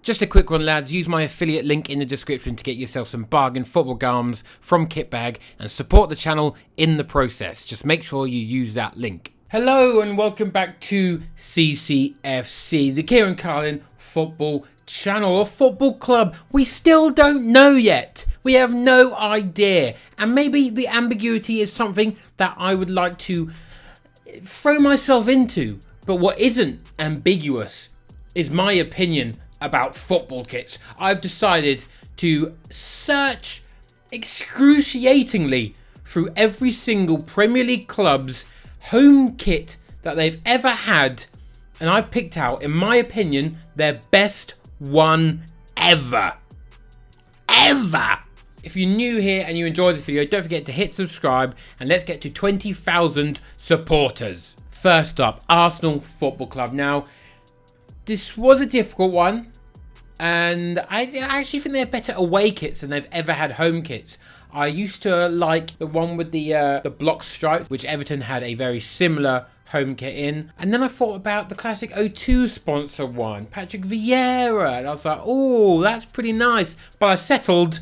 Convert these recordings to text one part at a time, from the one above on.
Just a quick one, lads. Use my affiliate link in the description to get yourself some bargain football garms from Kitbag and support the channel in the process. Just make sure you use that link. Hello and welcome back to CCFC, the Kieran Carlin Football Channel or Football Club. We still don't know yet. We have no idea. And maybe the ambiguity is something that I would like to throw myself into. But what isn't ambiguous is my opinion about football kits. I've decided to search excruciatingly through every single Premier League club's home kit that they've ever had, and I've picked out, in my opinion, their best one ever. If you're new here and you enjoyed this video, don't forget to hit subscribe and let's get to 20,000 supporters. First up, Arsenal Football Club. Now, this was a difficult one, and I actually think they have better away kits than they've ever had home kits. I used to like the one with the block stripes, which Everton had a very similar home kit in. And then I thought about the classic O2 sponsor one, Patrick Vieira, and I was like, oh, that's pretty nice. But I settled...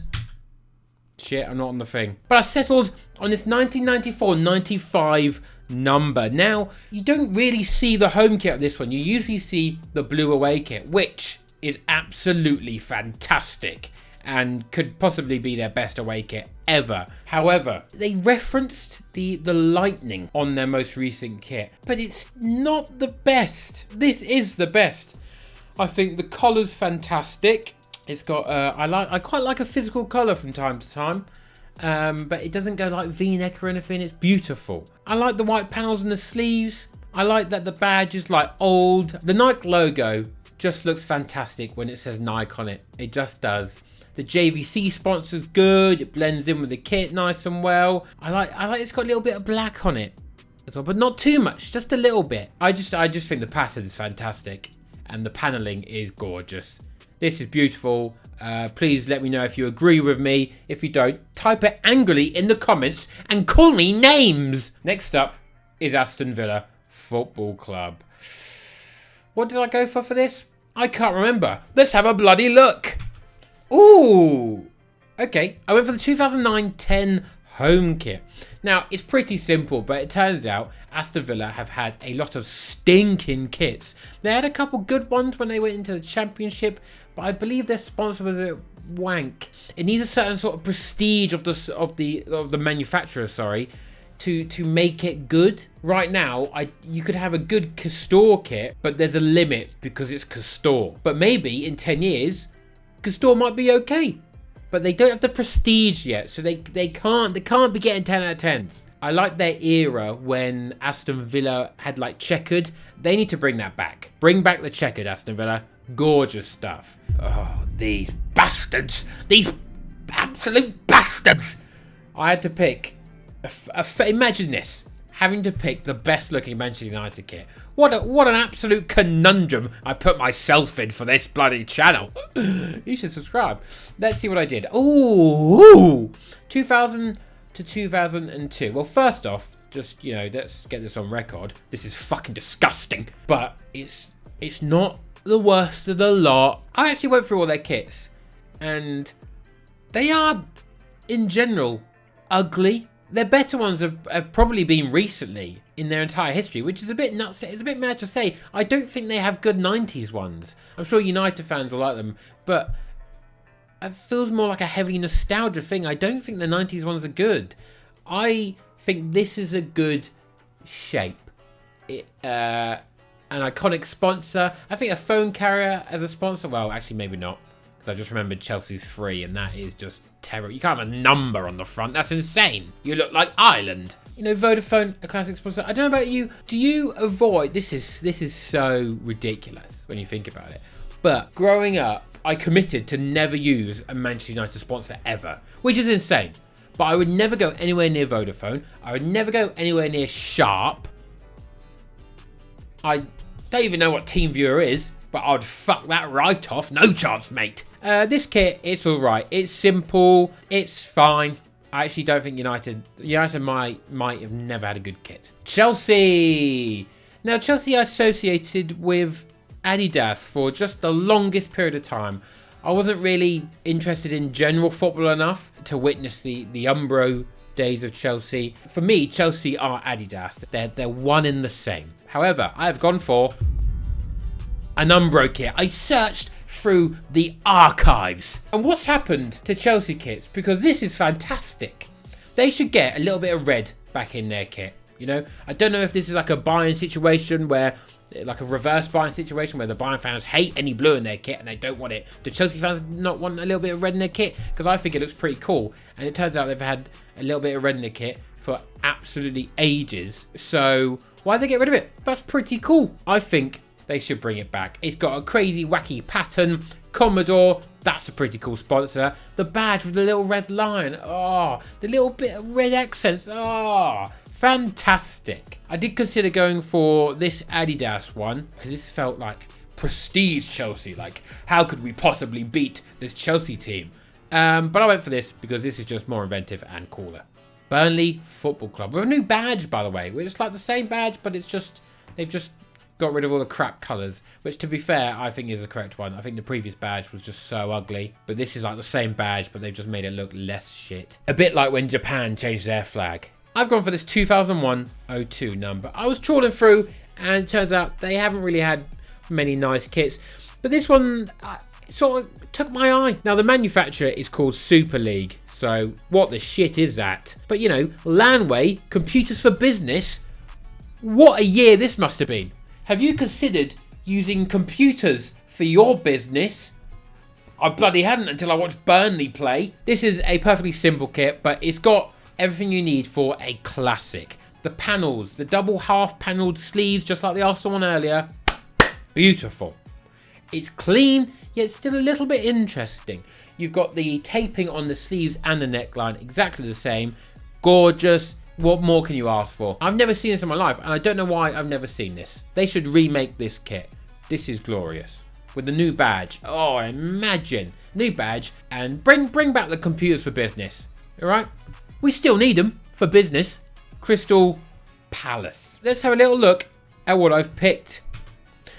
Shit, I'm not on the thing. But I settled on this 1994-95 number. Now, you don't really see the home kit of this one. You usually see the blue away kit, which is absolutely fantastic and could possibly be their best away kit ever. However, they referenced the lightning on their most recent kit, but it's not the best. This is the best. I think the collar's fantastic. It's got I quite like a physical collar from time to time, but it doesn't go like V-neck or anything. It's beautiful. I like the white panels and the sleeves. I like that the badge is like old. The Nike logo just looks fantastic when it says Nike on it. It just does. The JVC sponsor's good. It blends in with the kit nice and well. I like it's got a little bit of black on it as well, but not too much, just a little bit. I just think the pattern is fantastic and the paneling is gorgeous. This is beautiful. Please let me know if you agree with me. If you don't, type it angrily in the comments and call me names. Next up is Aston Villa Football Club. What did I go for this? I can't remember. Let's have a bloody look. Ooh. Okay, I went for the 2009-10 home kit. Now, it's pretty simple, but it turns out Aston Villa have had a lot of stinking kits. They had a couple good ones when they went into the Championship, but I believe their sponsor was a wank. It needs a certain sort of prestige of the manufacturer, sorry, to make it good. Right now, you could have a good Castore kit, but there's a limit because it's Castore. But maybe in 10 years, Castore might be okay. But they don't have the prestige yet, so they can't be getting 10 out of 10s. I like their era when Aston Villa had like checkered. They need to bring that back. Bring back the checkered Aston Villa. Gorgeous stuff. Oh, these bastards. These absolute bastards. I had to pick. Imagine this. Having to pick the best looking Manchester United kit. What an absolute conundrum I put myself in for this bloody channel. You should subscribe. Let's see what I did. Ooh, 2000 to 2002. Well, first off, just, you know, let's get this on record. This is fucking disgusting, but it's not the worst of the lot. I actually went through all their kits, and they are, in general, ugly. Their better ones have probably been recently in their entire history, which is a bit nuts. It's a bit mad to say. I don't think they have good 90s ones. I'm sure United fans will like them, but it feels more like a heavy nostalgia thing. I don't think the 90s ones are good. I think this is a good shape. An iconic sponsor. I think a phone carrier as a sponsor. Well, actually, maybe not. I just remembered Chelsea's free, and that is just terrible. You can't have a number on the front. That's insane. You look like Ireland. You know, Vodafone, a classic sponsor. I don't know about you. Do you avoid... This is so ridiculous when you think about it. But growing up, I committed to never use a Manchester United sponsor ever, which is insane. But I would never go anywhere near Vodafone. I would never go anywhere near Sharp. I don't even know what TeamViewer is, but I'd fuck that right off. No chance, mate. This kit, it's alright. It's simple. It's fine. I actually don't think United might have never had a good kit. Chelsea. Now, Chelsea are associated with Adidas for just the longest period of time. I wasn't really interested in general football enough to witness the Umbro days of Chelsea. For me, Chelsea are Adidas. They're one in the same. However, I have gone for an Umbro kit. I searched through the archives. And what's happened to Chelsea kits? Because this is fantastic. They should get a little bit of red back in their kit. You know, I don't know if this is like a buying situation where, like a reverse buying situation where the Bayern fans hate any blue in their kit and they don't want it. Do Chelsea fans not want a little bit of red in their kit? Because I think it looks pretty cool. And it turns out they've had a little bit of red in their kit for absolutely ages. So why they get rid of it? That's pretty cool. I think they should bring it back. It's got a crazy, wacky pattern. Commodore, that's a pretty cool sponsor. The badge with the little red line. Oh, the little bit of red accents. Oh, fantastic. I did consider going for this Adidas one because this felt like prestige Chelsea. Like, how could we possibly beat this Chelsea team? But I went for this because this is just more inventive and cooler. Burnley Football Club with a new badge, by the way. It's like the same badge, but it's just, they've just got rid of all the crap colours, which to be fair, I think is the correct one. I think the previous badge was just so ugly, but this is like the same badge, but they've just made it look less shit. A bit like when Japan changed their flag. I've gone for this 2001-02 number. I was trawling through, and it turns out they haven't really had many nice kits, but this one sort of took my eye. Now, the manufacturer is called Super League, so what the shit is that? But you know, Lanway, Computers for Business, what a year this must have been. Have you considered using computers for your business? I bloody hadn't until I watched Burnley play. This is a perfectly simple kit, but it's got everything you need for a classic. The panels, the double half panelled sleeves, just like the Aston one earlier. Beautiful. It's clean, yet still a little bit interesting. You've got the taping on the sleeves and the neckline, exactly the same. Gorgeous. What more can you ask for? I've never seen this in my life, and I don't know why I've never seen this. They should remake this kit. This is glorious. With the new badge. Oh, imagine. New badge, and bring back the computers for business. Alright? We still need them for business. Crystal Palace. Let's have a little look at what I've picked.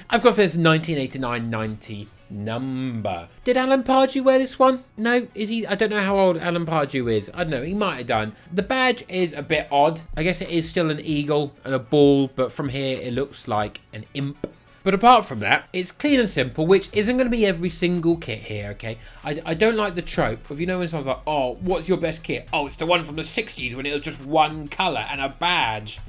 I've got this 1989-90 number. Did Alan Pardew wear this one? No, is he? I don't know how old Alan Pardew is. I don't know, he might have done. The badge is a bit odd. I guess it is still an eagle and a ball, but from here it looks like an imp. But apart from that, it's clean and simple, which isn't going to be every single kit here, okay? I don't like the trope of, you know, when someone's like, oh, what's your best kit? Oh, it's the one from the 60s when it was just one colour and a badge.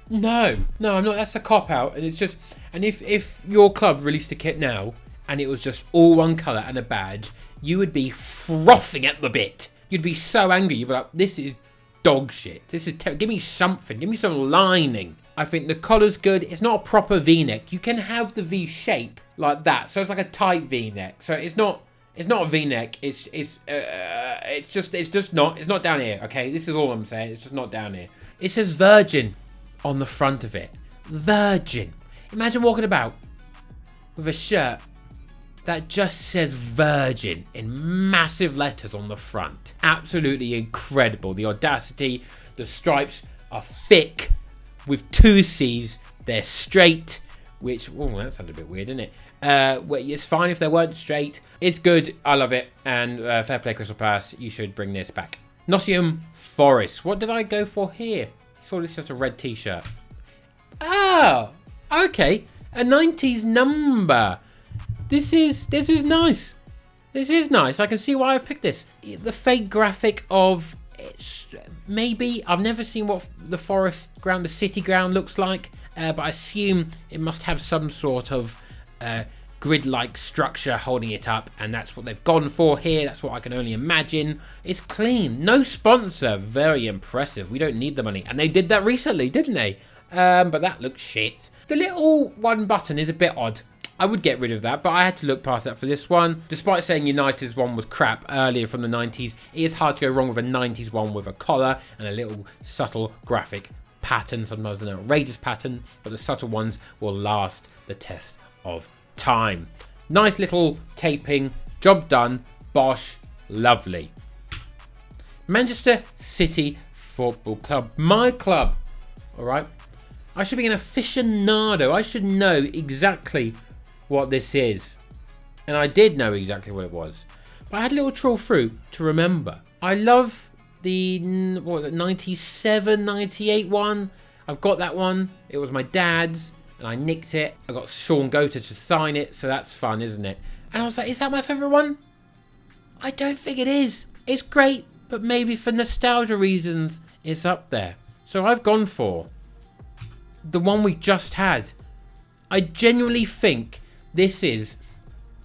No, I'm not. That's a cop-out. And it's just, and if your club released a kit now, and it was just all one colour and a badge, you would be frothing at the bit. You'd be so angry. You'd be like, this is dog shit. This is give me something. Give me some lining. I think the collar's good. It's not a proper V-neck. You can have the V shape like that. So it's like a tight V-neck. So it's not a V-neck. It's not down here. Okay, this is all I'm saying. It's just not down here. It says Virgin on the front of it. Virgin. Imagine walking about with a shirt that just says Virgin in massive letters on the front. Absolutely incredible. The audacity, the stripes are thick with two C's. They're straight, which, oh, that sounded a bit weird, didn't it? Well, it's fine if they weren't straight. It's good. I love it. And fair play, Crystal Palace. You should bring this back. Nottingham Forest. What did I go for here? I thought it's just a red t-shirt. Oh, okay. A 90s number. This is nice. This is nice. I can see why I picked this. The fake graphic of it's maybe I've never seen what the Forest ground, the City ground looks like, but I assume it must have some sort of grid-like structure holding it up, and that's what they've gone for here. That's what I can only imagine. It's clean. No sponsor. Very impressive. We don't need the money, and they did that recently, didn't they? But that looks shit. The little one button is a bit odd. I would get rid of that, but I had to look past that for this one. Despite saying United's one was crap earlier from the 90s, it is hard to go wrong with a 90s one with a collar and a little subtle graphic pattern. Sometimes an outrageous pattern, but the subtle ones will last the test of time. Nice little taping, job done, bosh, lovely. Manchester City Football Club, my club, all right? I should be an aficionado. I should know exactly what this is. And I did know exactly what it was. But I had a little trawl through to remember. I love the, what was it, 97, 98 one. I've got that one. It was my dad's and I nicked it. I got Sean Gota to sign it, so that's fun, isn't it? And I was like, is that my favourite one? I don't think it is. It's great, but maybe for nostalgia reasons, it's up there. So I've gone for the one we just had. I genuinely think this is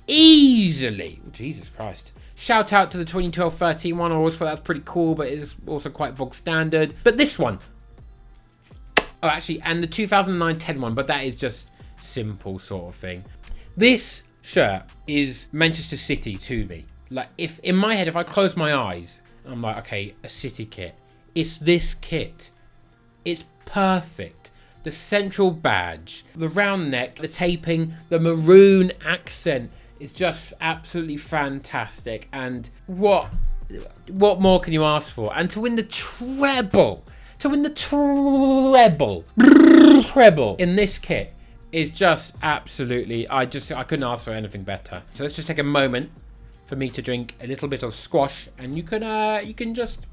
easily, Jesus Christ. Shout out to the 2012-13 one. I always thought that's pretty cool, but it's also quite bog standard. But this one, oh, actually, and the 2009-10 one, but that is just simple sort of thing. This shirt is Manchester City to me. Like, if in my head, if I close my eyes, I'm like, okay, a City kit. It's this kit. It's perfect. The central badge, the round neck, the taping, the maroon accent is just absolutely fantastic. And what more can you ask for? And to win the treble. To win the treble in this kit is just absolutely, I couldn't ask for anything better. So let's just take a moment for me to drink a little bit of squash, and you can just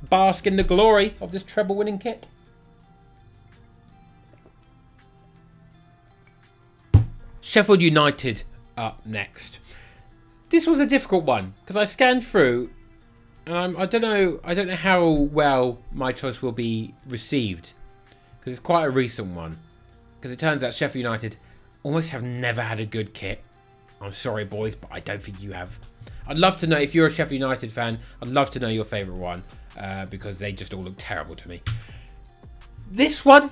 bask in the glory of this treble winning kit. Sheffield United up next. This was a difficult one because I scanned through. I don't know how well my choice will be received because it's quite a recent one. Because it turns out Sheffield United almost have never had a good kit. I'm sorry, boys, but I don't think you have. I'd love to know, if you're a Sheffield United fan, I'd love to know your favourite one because they just all look terrible to me. This one,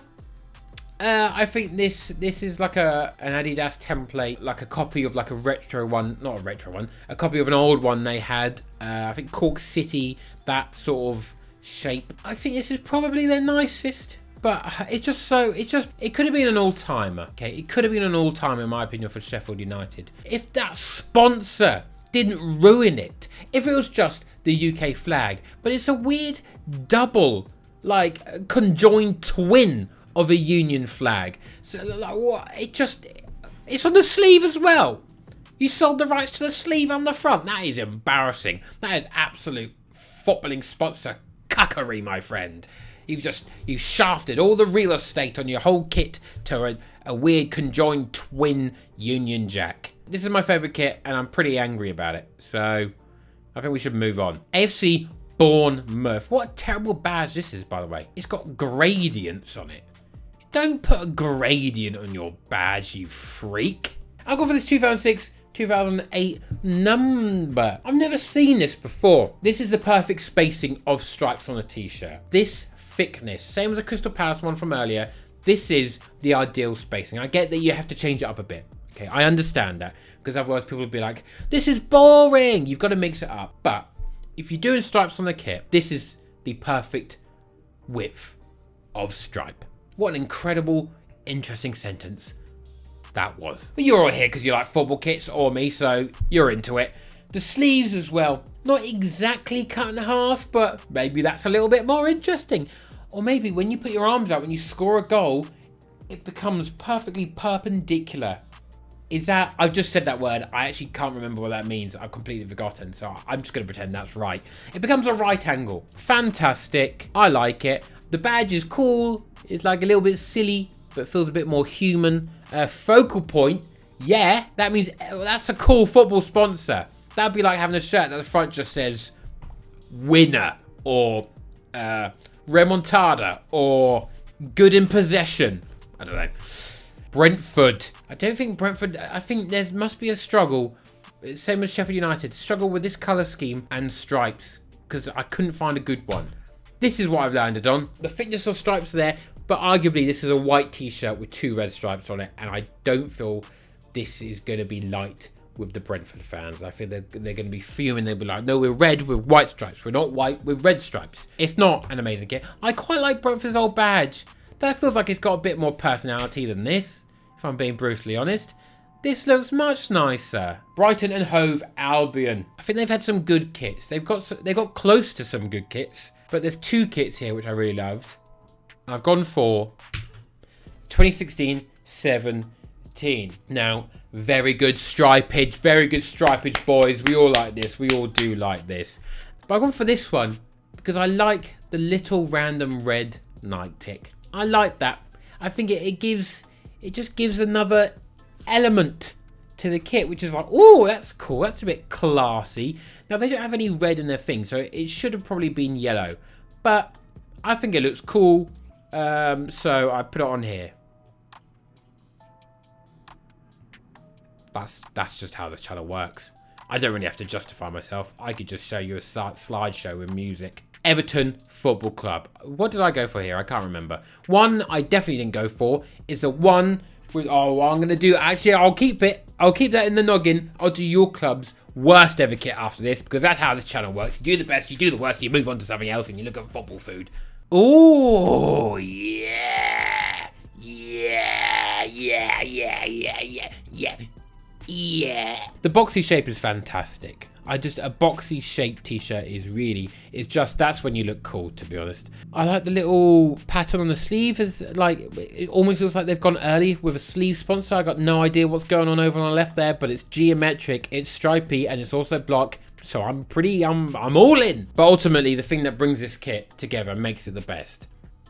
I think this is like an Adidas template, like a copy of like a retro one, not a retro one, a copy of an old one they had. I think Cork City, that sort of shape. I think this is probably their nicest, but it could have been an all-timer. Okay, it could have been an all-timer in my opinion for Sheffield United. If that sponsor didn't ruin it, if it was just the UK flag, but it's a weird double, like conjoined twin of a Union flag. So like what? It's on the sleeve as well. You sold the rights to the sleeve on the front. That is embarrassing. That is absolute footballing sponsor cuckery, my friend. You've shafted all the real estate on your whole kit to a weird conjoined twin Union Jack. This is my favourite kit and I'm pretty angry about it. So I think we should move on. AFC Bournemouth. What a terrible badge this is, by the way. It's got gradients on it. Don't put a gradient on your badge, you freak. I'll go for this 2006-2008 number. I've never seen this before. This is the perfect spacing of stripes on a t-shirt. This thickness, same as the Crystal Palace one from earlier, this is the ideal spacing. I get that you have to change it up a bit. Okay, I understand that, because otherwise people would be like, this is boring. You've got to mix it up. But if you're doing stripes on the kit, this is the perfect width of stripe. What an incredible, interesting sentence that was. But you're all here because you like football kits, or me, so you're into it. The sleeves as well, not exactly cut in half, but maybe that's a little bit more interesting. Or maybe when you put your arms out when you score a goal, it becomes perfectly perpendicular. Is that, I've just said that word, I actually can't remember what that means, I've completely forgotten, so I'm just going to pretend that's right. It becomes a right angle. Fantastic, I like it. The badge is cool, it's like a little bit silly, but feels a bit more human. Focal point, yeah, that means that's a cool football sponsor. That'd be like having a shirt that the front just says winner, or remontada, or good in possession. I don't know. Brentford. I don't think Brentford, I think there must be a struggle, same as Sheffield United, struggle with this colour scheme and stripes, because I couldn't find a good one. This is what I've landed on. The thickness of stripes there, but arguably this is a white t-shirt with 2 red stripes on it, and I don't feel this is going to be light with the Brentford fans. I feel they're going to be fuming. They'll be like, no, we're red with white stripes. We're not white with red stripes. It's not an amazing kit. I quite like Brentford's old badge. That feels like it's got a bit more personality than this, if I'm being brutally honest. This looks much nicer. Brighton and Hove Albion. I think they've had some good kits. They've got close to some good kits, but there's 2 kits here which I really loved. I've gone for 2016-17 19. Now, very good stripage, boys. We all like this. We all do like this. But I've gone for this one because I like the little random red night tick. I like that. I think it just gives another element to the kit, which is like, oh, that's cool. That's a bit classy. Now, they don't have any red in their thing, so it should have probably been yellow. But I think it looks cool, so I put it on here. That's just how this channel works. I don't really have to justify myself. I could just show you a slideshow with music. Everton Football Club. What did I go for here? I can't remember. One I definitely didn't go for is the one with, oh, what I'm going to do, actually, I'll keep it. I'll keep that in the noggin. I'll do your club's worst ever kit after this, because that's how this channel works. You do the best, you do the worst, you move on to something else, and you look at football food. Oh, yeah. Yeah. The boxy shape is fantastic. A boxy shaped t-shirt that's when you look cool, to be honest. I like the little pattern on the sleeve. It almost looks like they've gone early with a sleeve sponsor. I got no idea what's going on over on the left there, but it's geometric, it's stripy, and it's also block. So I'm all in. But ultimately, the thing that brings this kit together and makes it the best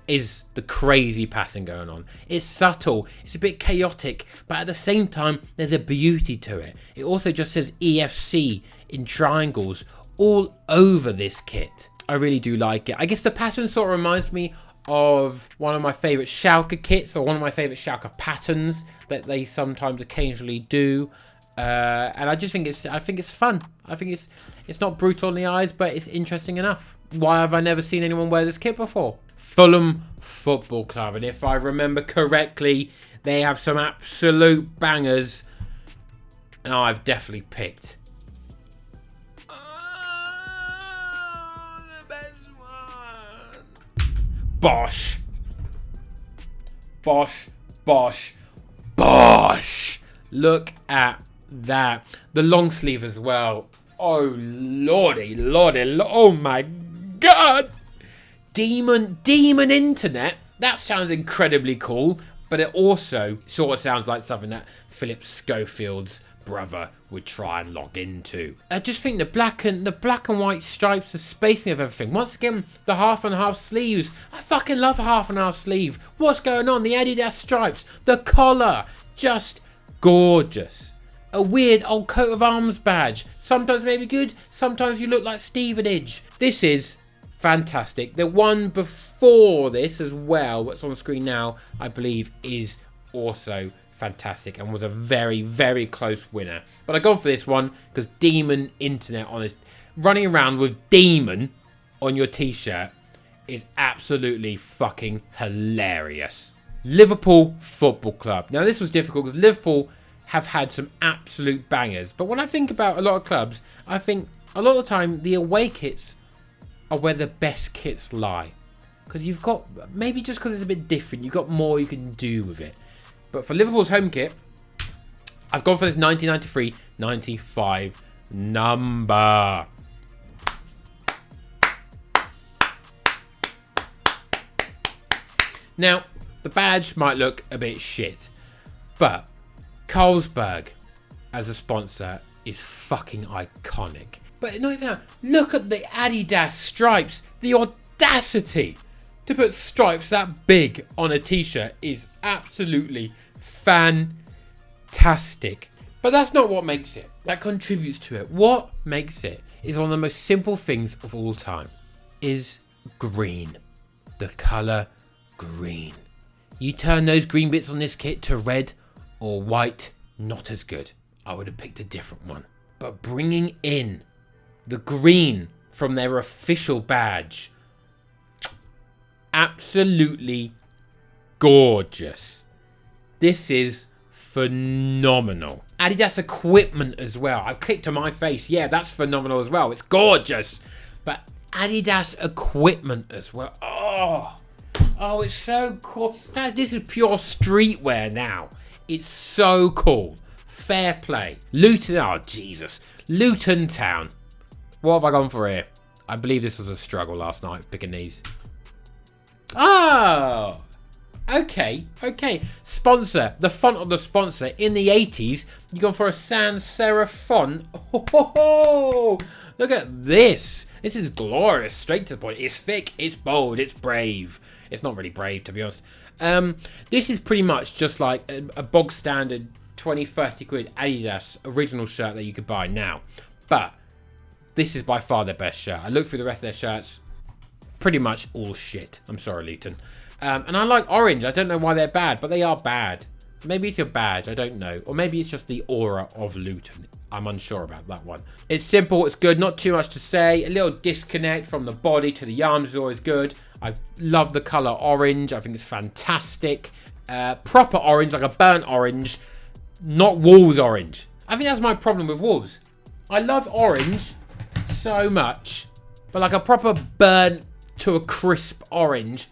is the crazy pattern going on. It's subtle, it's a bit chaotic, but at the same time, there's a beauty to it. It also just says EFC in triangles all over this kit. I really do like it. I guess the pattern sort of reminds me of one of my favourite Schalke kits, or one of my favourite Schalke patterns that they sometimes occasionally do. And I think it's fun. I think it's not brutal on the eyes, but it's interesting enough. Why have I never seen anyone wear this kit before? Fulham Football Club, and if I remember correctly, they have some absolute bangers, and I've definitely picked the best one. Bosh. Look at that. The long sleeve as well. Oh lordy, oh my god. Demon internet. That sounds incredibly cool, but it also sort of sounds like something that Philip Schofield's brother would try and log into. I just think the black and white stripes, the spacing of everything. Once again, the half and half sleeves. I fucking love a half and half sleeve. What's going on? The Adidas stripes, the collar, just gorgeous. A weird old coat of arms badge. Sometimes maybe good, sometimes you look like Stevenage. This is fantastic. The one before this as well, what's on the screen now, I believe is also fantastic and was a very, very close winner. But I've gone for this one because Demon Internet on it, running around with Demon on your t-shirt is absolutely fucking hilarious. Liverpool Football Club. Now this was difficult because Liverpool have had some absolute bangers. But when I think about a lot of clubs, I think a lot of the time the away kits are where the best kits lie. Because you've got, maybe just because it's a bit different, you've got more you can do with it. But for Liverpool's home kit, I've gone for this 1993-95 number. Now, the badge might look a bit shit, but Carlsberg as a sponsor is fucking iconic. But not even that, look at the Adidas stripes. The audacity to put stripes that big on a t-shirt is absolutely fantastic. But that's not what makes it. That contributes to it. What makes it is one of the most simple things of all time. Is green. The colour green. You turn those green bits on this kit to red or white, not as good. I would have picked a different one. But bringing in the green from their official badge, absolutely gorgeous. This is phenomenal. Adidas equipment as well. I've clicked on my face. Yeah, that's phenomenal as well. It's gorgeous. But Adidas equipment as well. Oh, it's so cool. This is pure streetwear now. It's so cool. Fair play. Luton Town. What have I gone for here? I believe this was a struggle last night, picking these. Oh! Okay. Sponsor. The font of the sponsor in the 80s. You gone for a sans serif font. Oh, look at this. This is glorious. Straight to the point. It's thick. It's bold. It's brave. It's not really brave, to be honest. This is pretty much just like a bog standard 20, 30 quid Adidas original shirt that you could buy now. But this is by far their best shirt. I looked through the rest of their shirts. Pretty much all shit. I'm sorry, Luton. And I like orange. I don't know why they're bad, but they are bad. Maybe it's your badge. I don't know. Or maybe it's just the aura of Luton. I'm unsure about that one. It's simple. It's good. Not too much to say. A little disconnect from the body to the arms is always good. I love the colour orange. I think it's fantastic. Proper orange, like a burnt orange. Not Wolves orange. I think that's my problem with Wolves. I love orange so much. But like a proper burnt to a crisp orange.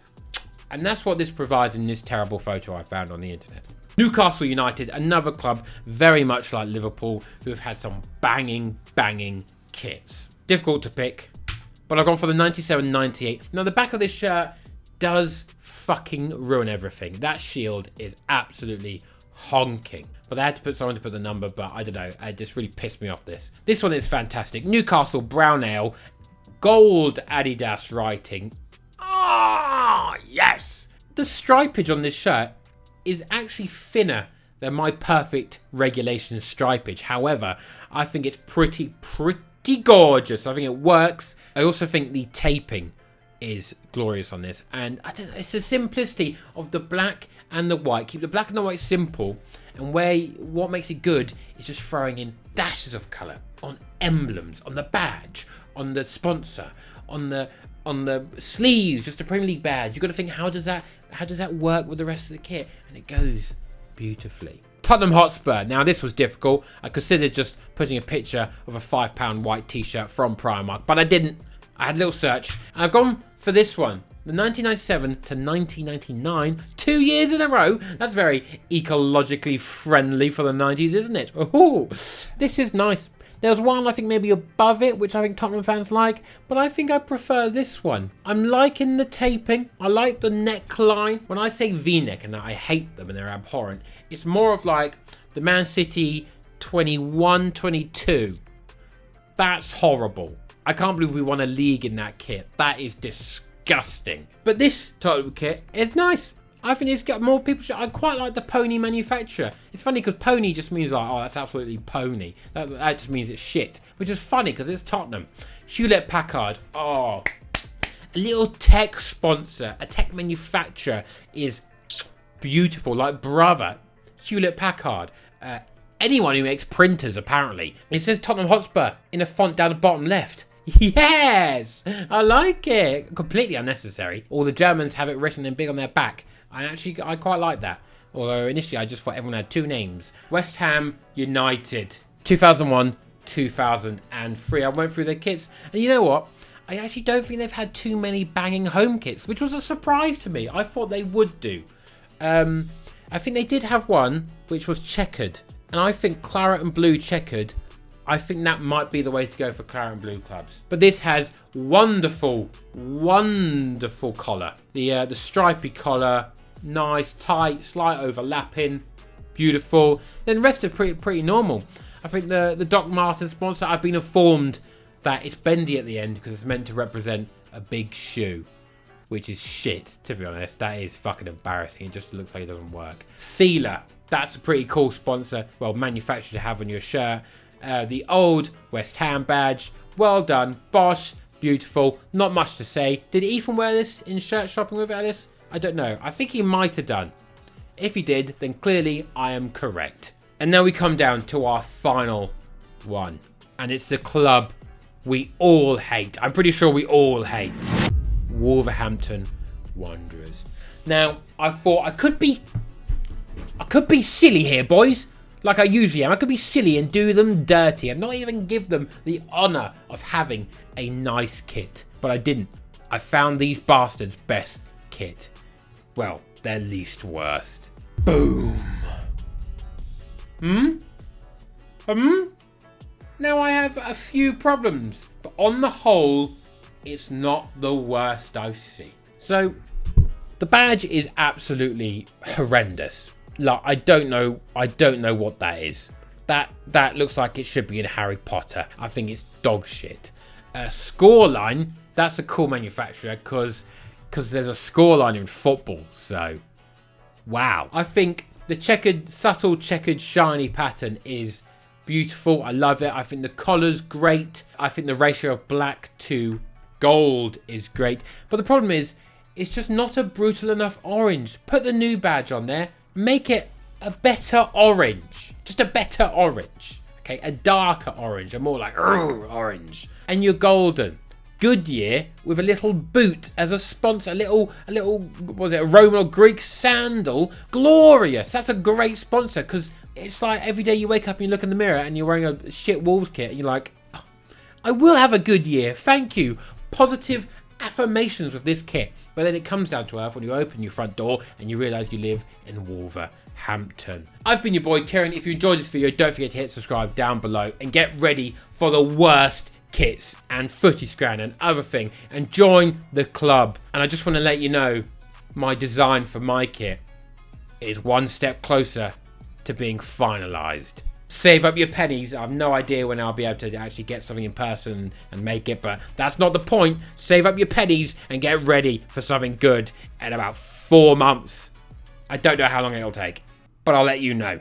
And that's what this provides in this terrible photo I found on the internet. Newcastle United, another club very much like Liverpool, who have had some banging kits. Difficult to pick, but I've gone for the 97-98. Now, the back of this shirt does fucking ruin everything. That shield is absolutely honking. But I had to put someone to put the number, but I don't know. It just really pissed me off, this. This one is fantastic. Newcastle Brown Ale, gold Adidas writing. Ah, yes! The stripage on this shirt is actually thinner than my perfect regulation stripage. However, I think it's pretty gorgeous. I think it works. I also think the taping is glorious on this. And I don't know, it's the simplicity of the black and the white. Keep the black and the white simple. And what makes it good is just throwing in dashes of colour on emblems, on the badge, on the sponsor, on the sleeves, just a Premier League badge. You've got to think, how does that work with the rest of the kit? And it goes beautifully. Tottenham Hotspur. Now, this was difficult. I considered just putting a picture of a £5 white t-shirt from Primark, but I didn't. I had a little search, and I've gone for this one. The 1997 to 1999, 2 years in a row. That's very ecologically friendly for the 90s, isn't it? Ooh, this is nice. There's one I think maybe above it, which I think Tottenham fans like, but I think I prefer this one. I'm liking the taping. I like the neckline. When I say V-neck and I hate them and they're abhorrent, it's more of like the Man City 21-22. That's horrible. I can't believe we won a league in that kit. That is disgusting. But this Tottenham kit is nice. I think it's got more people. I quite like the pony manufacturer. It's funny because pony just means like, oh, that's absolutely pony. That just means it's shit. Which is funny because it's Tottenham. Hewlett Packard. Oh, a little tech sponsor, a tech manufacturer is beautiful. Like brother, Hewlett Packard. Anyone who makes printers apparently. It says Tottenham Hotspur in a font down the bottom left. Yes, I like it. Completely unnecessary. All the Germans have it written in big on their back. I quite like that. Although initially I just thought everyone had two names. West Ham United. 2001, 2003. I went through their kits. And you know what? I actually don't think they've had too many banging home kits, which was a surprise to me. I thought they would do. I think they did have one, which was checkered. And I think claret and blue checkered, I think that might be the way to go for claret and blue clubs. But this has wonderful collar. The stripy collar, nice, tight, slight overlapping, beautiful. Then the rest are pretty normal. I think the Doc Martens sponsor, I've been informed that it's bendy at the end because it's meant to represent a big shoe, which is shit, to be honest. That is fucking embarrassing. It just looks like it doesn't work. Fila, that's a pretty cool sponsor, well, manufacturer to have on your shirt. The old West Ham badge, well done, Bosch, beautiful, not much to say. Did Ethan wear this in shirt shopping with Alice? I don't know, I think he might have done. If he did, then clearly I am correct. And now we come down to our final one, and it's the club we all hate. I'm pretty sure we all hate. Wolverhampton Wanderers. Now, I thought I could be silly here, boys. Like I usually am. I could be silly and do them dirty and not even give them the honour of having a nice kit. But I didn't. I found these bastards' best kit. Well, their least worst. Boom. Now I have a few problems, but on the whole, it's not the worst I've seen. So, The badge is absolutely horrendous. Like, I don't know what that is. That looks like it should be in Harry Potter. I think it's dog shit. Scoreline, that's a cool manufacturer because there's a scoreline in football. So, wow. I think the subtle checkered shiny pattern is beautiful. I love it. I think the collar's great. I think the ratio of black to gold is great. But the problem is, it's just not a brutal enough orange. Put the new badge on there. Make it a better orange. Just a better orange. Okay, a darker orange. A more like orange. And you're golden. Goodyear with a little boot as a sponsor. A little, was it a Roman or Greek sandal? Glorious. That's a great sponsor because it's like every day you wake up and you look in the mirror and you're wearing a shit Wolves kit and you're like, oh, I will have a good year. Thank you. Positive affirmations with this kit. But then it comes down to earth when you open your front door and you realise you live in Wolverhampton. I've been your boy Kieran. If you enjoyed this video, don't forget to hit subscribe down below and get ready for the worst kits and footy scan and other thing and join the club. And I just want to let you know my design for my kit is one step closer to being finalised. Save up your pennies. I have no idea when I'll be able to actually get something in person and make it, but that's not the point. Save up your pennies and get ready for something good in about 4 months. I don't know how long it'll take, but I'll let you know.